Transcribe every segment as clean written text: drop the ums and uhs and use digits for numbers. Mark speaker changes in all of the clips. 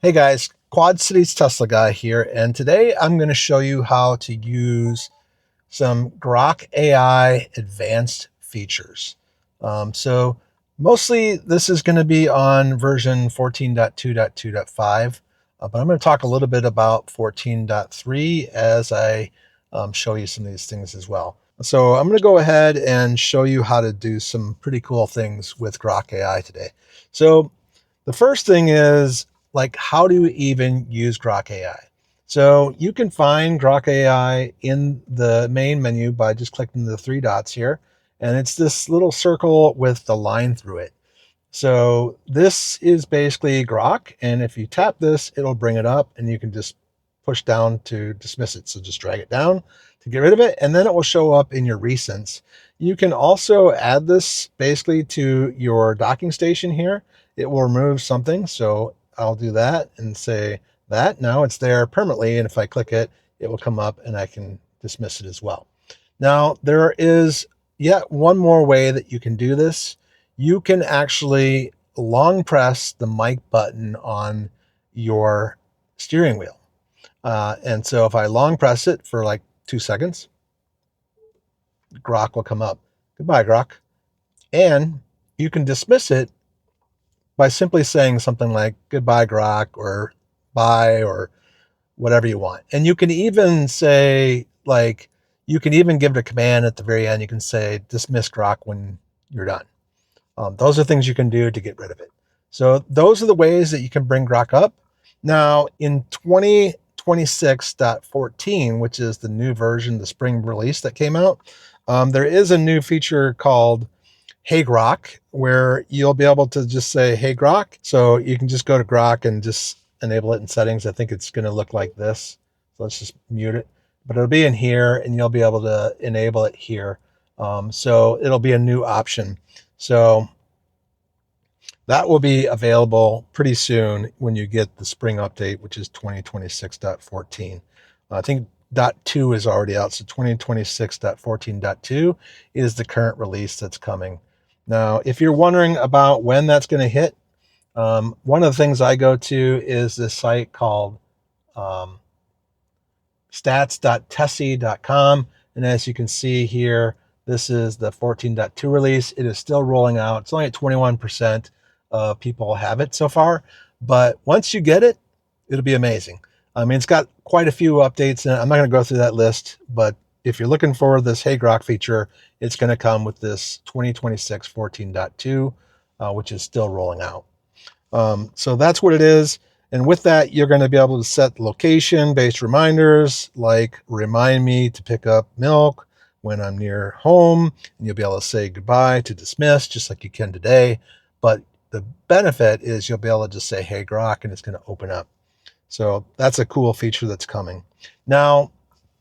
Speaker 1: Hey guys, Quad Cities Tesla guy here, and today I'm going to show you how to use some Grok AI advanced features. So mostly this is going to be on version 14.2.2.5, but I'm going to talk a little bit about 14.3 as I show you some of these things as well. So I'm going to go ahead and show you how to do some pretty cool things with Grok AI today. So the first thing is, like, how do you even use Grok AI? So you can find Grok AI in the main menu by just clicking the three dots here. And it's this little circle with the line through it. So this is basically Grok. And if you tap this, it'll bring it up and you can just push down to dismiss it. So just drag it down to get rid of it. And then it will show up in your recents. You can also add this basically to your docking station here. It will remove something. So I'll do that and say that. Now it's there permanently. And if I click it, it will come up and I can dismiss it as well. Now, there is yet one more way that you can do this. You can actually long press the mic button on your steering wheel. And so if I long press it for like 2 seconds, Grok will come up. Goodbye, Grok. And you can dismiss it by simply saying something like goodbye, Grok, or bye, or whatever you want. And you can even say, like, you can even give it a command at the very end. You can say dismiss Grok when you're done. Those are things you can do to get rid of it. So those are the ways that you can bring Grok up. Now in 2026.14, which is the new version, the spring release that came out, there is a new feature called Hey Grok, where you'll be able to just say Hey Grok. So you can just go to Grok and just enable it in settings. I think it's going to look like this. So let's just mute it. But it'll be in here and you'll be able to enable it here. So it'll be a new option. So that will be available pretty soon when you get the spring update, which is 2026.14. I think .2 is already out, so 2026.14.2 is the current release that's coming. Now, if you're wondering about when that's going to hit, one of the things I go to is this site called um, stats.tessie.com. And as you can see here, this is the 14.2 release. It is still rolling out. It's only at 21% of people have it so far. But once you get it, it'll be amazing. I mean, it's got quite a few updates. And I'm not going to go through that list, but if you're looking for this Hey Grok feature, it's going to come with this 2026 14.2, which is still rolling out. So that's what it is. And with that, you're going to be able to set location-based reminders, like remind me to pick up milk when I'm near home. And you'll be able to say goodbye to dismiss, just like you can today. But the benefit is you'll be able to just say, hey, Grok, and it's going to open up. So that's a cool feature that's coming. Now,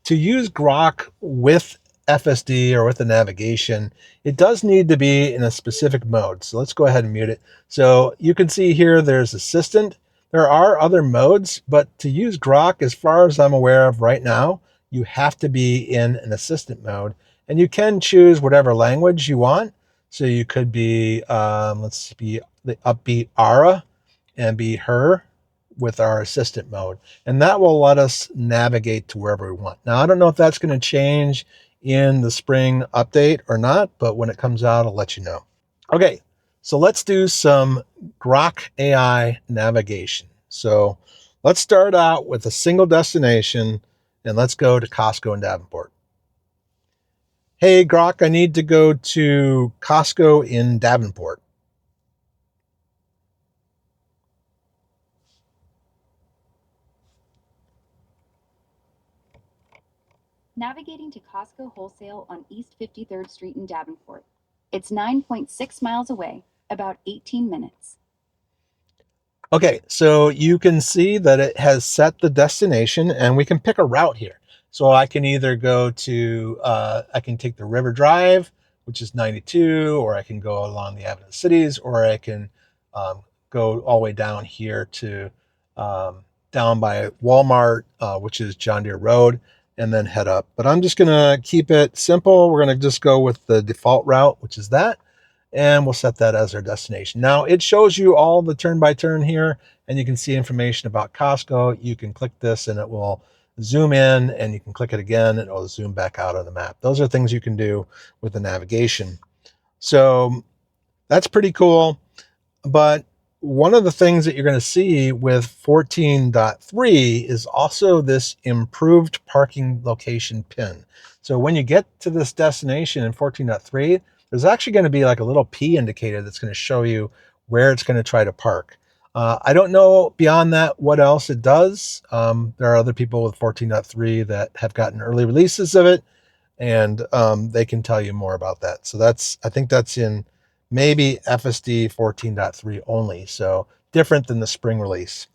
Speaker 1: to use Grok with FSD or with the navigation, it does need to be in a specific mode. So let's go ahead and mute it. So you can see here there's Assistant. There are other modes, but to use Grok, as far as I'm aware of right now, you have to be in an Assistant mode. And you can choose whatever language you want. So you could be, let's be the upbeat Ara and be her with our assistant mode. And that will let us navigate to wherever we want. Now, I don't know if that's going to change in the spring update or not, but when it comes out, I'll let you know. Okay, so let's do some Grok AI navigation. So let's start out with a single destination and let's go to Costco in Davenport. Hey, Grok, I need to go to Costco in Davenport.
Speaker 2: Navigating to Costco Wholesale on East 53rd Street in Davenport. It's 9.6 miles away, about 18 minutes.
Speaker 1: Okay, so you can see that it has set the destination and we can pick a route here. So I can either go to, I can take the River Drive, which is 92, or I can go along the Avenue of Cities, or I can go all the way down here to down by Walmart, which is John Deere Road, and then head up. But I'm just going to keep it simple. We're going to just go with the default route, which is that. and we'll set that as our destination. Now it shows you all the turn by turn here, and you can see information about Costco. You can click this and it will zoom in, and you can click it again and it will zoom back out on the map. Those are things you can do with the navigation. So that's pretty cool. But one of the things that you're going to see with 14.3 is also this improved parking location pin. So when you get to this destination in 14.3, there's actually going to be like a little P indicator that's going to show you where it's going to try to park. I don't know beyond that what else it does. There are other people with 14.3 that have gotten early releases of it, and they can tell you more about that. So I think that's in maybe FSD 14.3 only, so different than the spring release.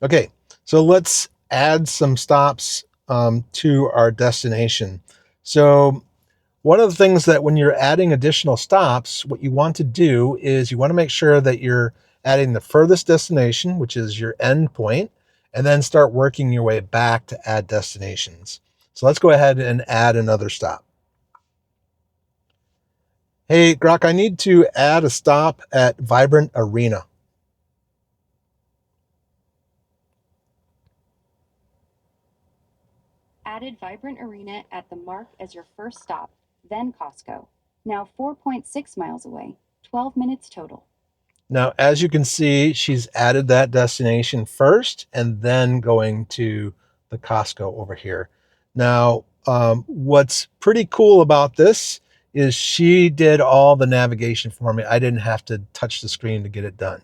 Speaker 1: Okay, so let's add some stops to our destination. So one of the things that when you're adding additional stops, what you want to do is you want to make sure that you're adding the furthest destination, which is your end point, and then start working your way back to add destinations. So let's go ahead and add another stop. Hey, Grok, I need to add a stop at Vibrant Arena.
Speaker 2: Added Vibrant Arena at the mark as your first stop, then Costco. Now 4.6 miles away, 12 minutes total.
Speaker 1: Now, as you can see, she's added that destination first and then going to the Costco over here. Now, what's pretty cool about this is she did all the navigation for me. I didn't have to touch the screen to get it done.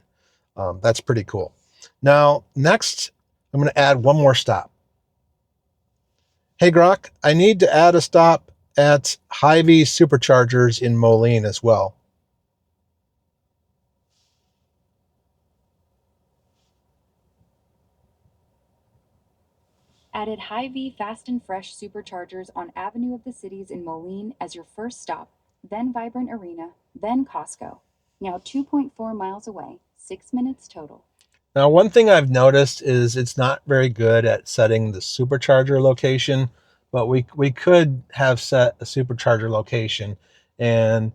Speaker 1: That's pretty cool. Now, next, I'm going to add one more stop. Hey, Grok, I need to add a stop at Hy-Vee Superchargers in Moline as well.
Speaker 2: Added Hy-Vee Fast and Fresh Superchargers on Avenue of the Cities in Moline as your first stop, then Vibrant Arena, then Costco. Now 2.4 miles away, 6 minutes total.
Speaker 1: Now, one thing I've noticed is it's not very good at setting the supercharger location, but we could have set a supercharger location and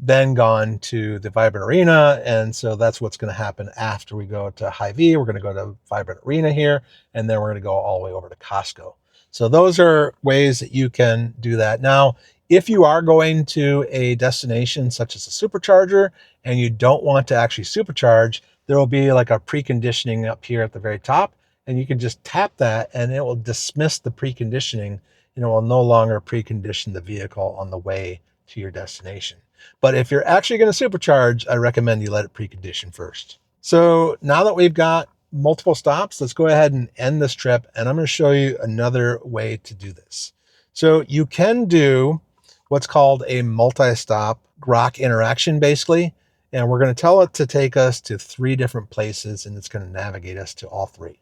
Speaker 1: then gone to the Vibrant Arena. And so that's what's going to happen after we go to Hy-Vee. We're going to go to Vibrant Arena here, and then we're going to go all the way over to Costco. So those are ways that you can do that. Now, if you are going to a destination such as a supercharger and you don't want to actually supercharge, there will be like a preconditioning up here at the very top, and you can just tap that and it will dismiss the preconditioning, and it will no longer precondition the vehicle on the way to your destination. But if you're actually going to supercharge, I recommend you let it precondition first. So now that we've got multiple stops, let's go ahead and end this trip, and I'm going to show you another way to do this. So you can do what's called a multi-stop Grok interaction, basically. And we're going to tell it to take us to 3 different places, and it's going to navigate us to all 3.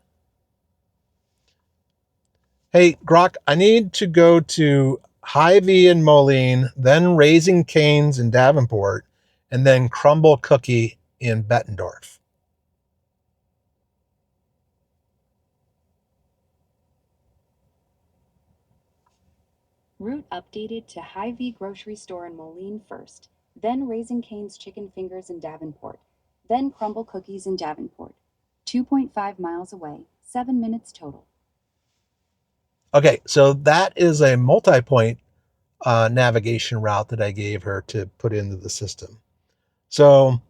Speaker 1: Hey, Grok, I need to go to Hy-Vee in Moline, then Raising Cane's in Davenport, and then Crumble Cookie in Bettendorf.
Speaker 2: Route updated to Hy-Vee Grocery Store in Moline first, then Raising Cane's Chicken Fingers in Davenport, then Crumble Cookies in Davenport. 2.5 miles away, 7 minutes total.
Speaker 1: Okay, so that is a multi-point navigation route that I gave her to put into the system. So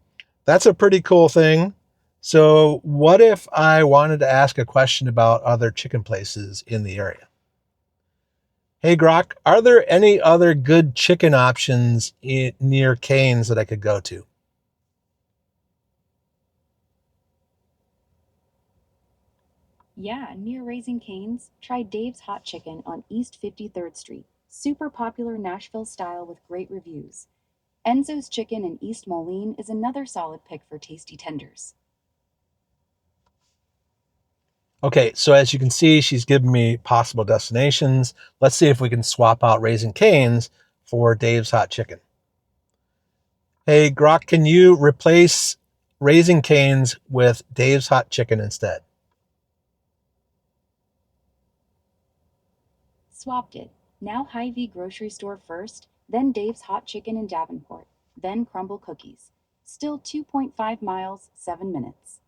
Speaker 1: that's a pretty cool thing. So what if I wanted to ask a question about other chicken places in the area? Hey, Grok, are there any other good chicken options near Cane's that I could go to?
Speaker 2: Yeah, near Raising Cane's, try Dave's Hot Chicken on East 53rd Street. Super popular Nashville style with great reviews. Enzo's Chicken in East Moline is another solid pick for tasty tenders.
Speaker 1: Okay, so as you can see, she's given me possible destinations. Let's see if we can swap out Raising Cane's for Dave's Hot Chicken. Hey, Grok, can you replace Raising Cane's with Dave's Hot Chicken instead?
Speaker 2: Swapped it. Now Hy-Vee Grocery Store first, then Dave's Hot Chicken in Davenport, then crumble cookies. Still 2.5 miles, 7 minutes.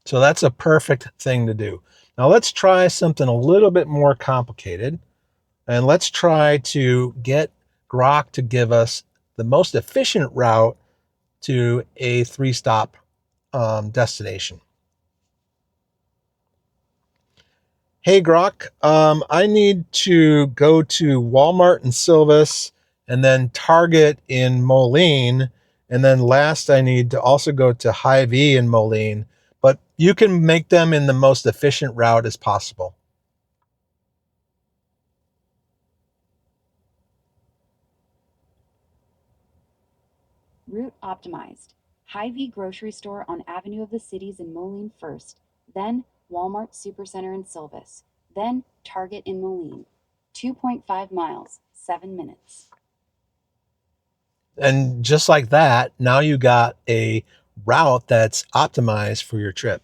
Speaker 1: So that's a perfect thing to do. Now let's try something a little bit more complicated, and let's try to get Grok to give us the most efficient route to a three-stop destination. Hey Grok, I need to go to Walmart in Silvis, and then Target in Moline, and then last I need to also go to Hy-Vee in Moline, but you can make them in the most efficient route as possible.
Speaker 2: Route optimized. Hy-Vee grocery store on Avenue of the Cities in Moline first, then Walmart Supercenter in Silvis, then Target in Moline. 2.5 miles, 7 minutes.
Speaker 1: And just like that, now you got a route that's optimized for your trip.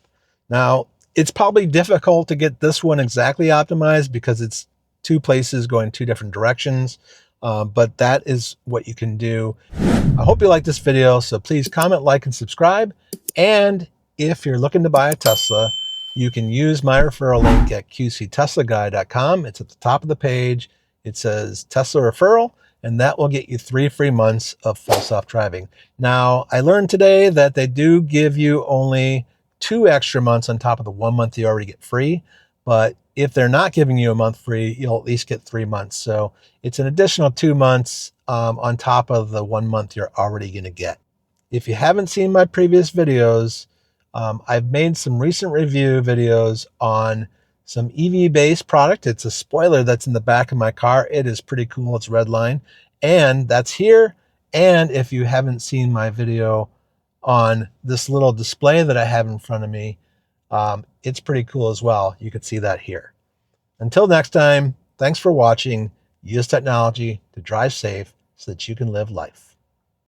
Speaker 1: Now, it's probably difficult to get this one exactly optimized because it's two places going two different directions, but that is what you can do. I hope you like this video, so please comment, like, and subscribe. And if you're looking to buy a Tesla, you can use my referral link at qcteslaguy.com. It's at the top of the page. It says Tesla referral, and that will get you 3 free months of full self-driving. Now, I learned today that they do give you only 2 extra months on top of the 1 month you already get free. But if they're not giving you a month free, you'll at least get 3 months. So it's an additional 2 months on top of the 1 month you're already going to get. If you haven't seen my previous videos, I've made some recent review videos on some EV-based product. It's a spoiler that's in the back of my car. It is pretty cool. It's Redline. And that's here. And if you haven't seen my video on this little display that I have in front of me, it's pretty cool as well. You can see that here. Until next time, thanks for watching. Use technology to drive safe so that you can live life.